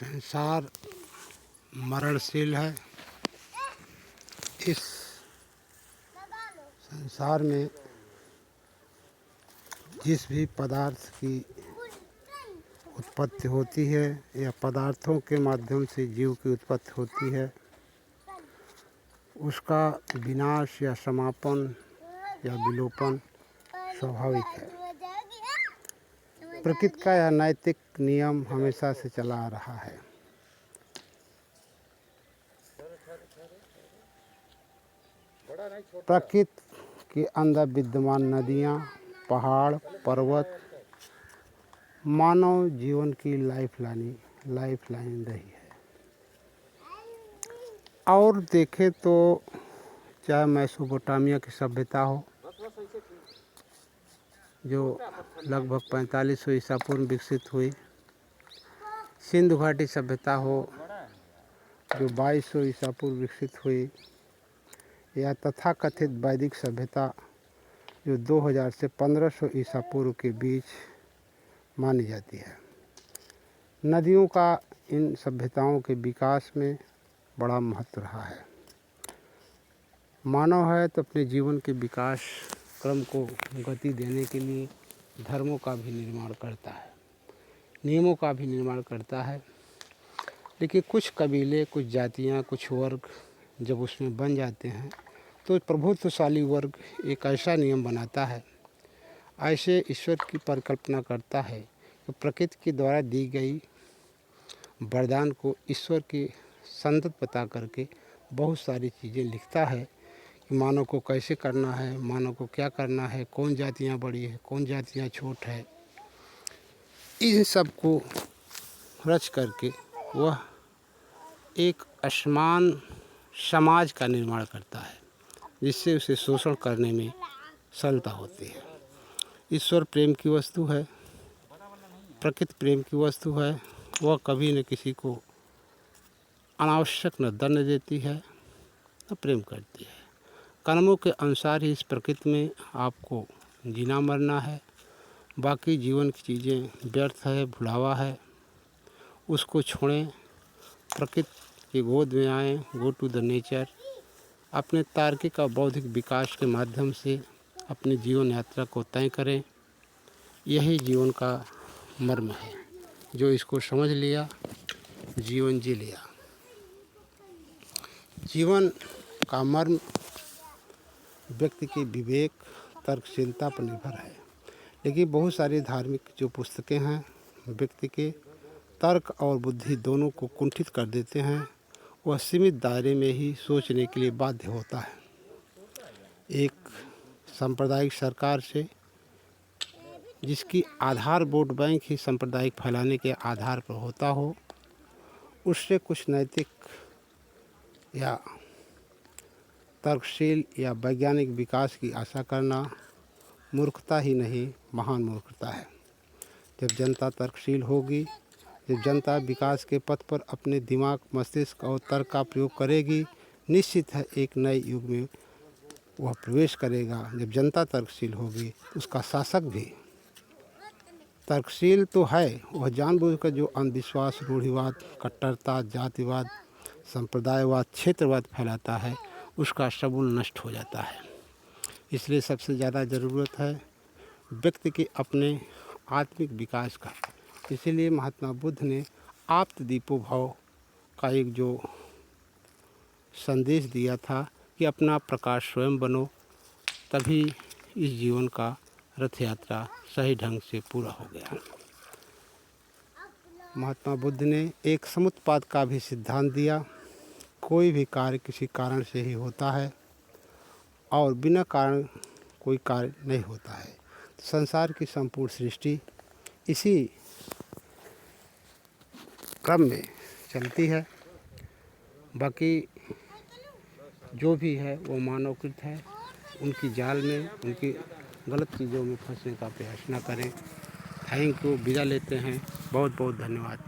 संसार मरणशील है। इस संसार में जिस भी पदार्थ की उत्पत्ति होती है या पदार्थों के माध्यम से जीव की उत्पत्ति होती है, उसका विनाश या समापन या विलोपन स्वाभाविक है। प्रकृति का यह नैतिक नियम हमेशा से चला आ रहा है। प्रकृति के अंदर विद्यमान नदियाँ, पहाड़, पर्वत मानव जीवन की लाइफ लाइन रही है। और देखें तो चाहे मेसोपोटामिया की सभ्यता हो, जो लगभग 4500 ईसा पूर्व विकसित हुई, सिंधु घाटी सभ्यता हो जो 2200 ईसा पूर्व विकसित हुई, या तथाकथित वैदिक सभ्यता जो 2000 से 1500 ईसा पूर्व के बीच मानी जाती है। नदियों का इन सभ्यताओं के विकास में बड़ा महत्व रहा है। मानव है तो अपने जीवन के विकास क्रम को गति देने के लिए धर्मों का भी निर्माण करता है, नियमों का भी निर्माण करता है। लेकिन कुछ कबीले, कुछ जातियाँ, कुछ वर्ग जब उसमें बन जाते हैं तो प्रभुत्वशाली वर्ग एक ऐसा नियम बनाता है, ऐसे ईश्वर की परिकल्पना करता है कि प्रकृति के द्वारा दी गई वरदान को ईश्वर की संतत बता करके बहुत सारी चीज़ें लिखता है कि मानव को कैसे करना है, मानव को क्या करना है, कौन जातियाँ बड़ी है, कौन जातियाँ छोट है। इन सब को रच करके वह एक असमान समाज का निर्माण करता है, जिससे उसे शोषण करने में सरलता होती है। ईश्वर प्रेम की वस्तु है, प्रकृति प्रेम की वस्तु है। वह कभी न किसी को अनावश्यक न दंड देती है न प्रेम करती है। कर्मों के अनुसार ही इस प्रकृति में आपको जीना मरना है। बाकी जीवन की चीज़ें व्यर्थ है, भुलावा है, उसको छोड़ें, प्रकृति की गोद में आएँ, गो टू द नेचर। अपने तार्किक और बौद्धिक विकास के माध्यम से अपनी जीवन यात्रा को तय करें। यही जीवन का मर्म है। जो इसको समझ लिया, जीवन जी लिया। जीवन का मर्म व्यक्ति के विवेक, तर्कशीलता पर निर्भर है। लेकिन बहुत सारी धार्मिक जो पुस्तकें हैं, व्यक्ति के तर्क और बुद्धि दोनों को कुंठित कर देते हैं। वह सीमित दायरे में ही सोचने के लिए बाध्य होता है। एक सांप्रदायिक सरकार से, जिसकी आधार वोट बैंक ही सांप्रदायिक फैलाने के आधार पर होता हो, उससे कुछ नैतिक या तर्कशील या वैज्ञानिक विकास की आशा करना मूर्खता ही नहीं, महान मूर्खता है। जब जनता तर्कशील होगी, जब जनता विकास के पथ पर अपने दिमाग, मस्तिष्क और तर्क का प्रयोग करेगी, निश्चित है एक नए युग में वह प्रवेश करेगा। जब जनता तर्कशील होगी तो उसका शासक भी तर्कशील तो है। वह जानबूझकर जो अंधविश्वास, रूढ़िवाद, कट्टरता, जातिवाद, संप्रदायवाद, क्षेत्रवाद फैलाता है, उसका सबूल नष्ट हो जाता है। इसलिए सबसे ज़्यादा ज़रूरत है व्यक्ति के अपने आत्मिक विकास का। इसीलिए महात्मा बुद्ध ने आप्तदीपो भव का एक जो संदेश दिया था कि अपना प्रकाश स्वयं बनो, तभी इस जीवन का रथ यात्रा सही ढंग से पूरा हो गया। महात्मा बुद्ध ने एक समुत्पाद का भी सिद्धांत दिया। कोई भी कार्य किसी कारण से ही होता है और बिना कारण कोई कार्य नहीं होता है। संसार की संपूर्ण सृष्टि इसी क्रम में चलती है। बाकी जो भी है वो मानवकृत है। उनकी जाल में, उनकी गलत चीज़ों में फंसने का प्रयास न करें। Thank you. विदा लेते हैं। बहुत बहुत धन्यवाद।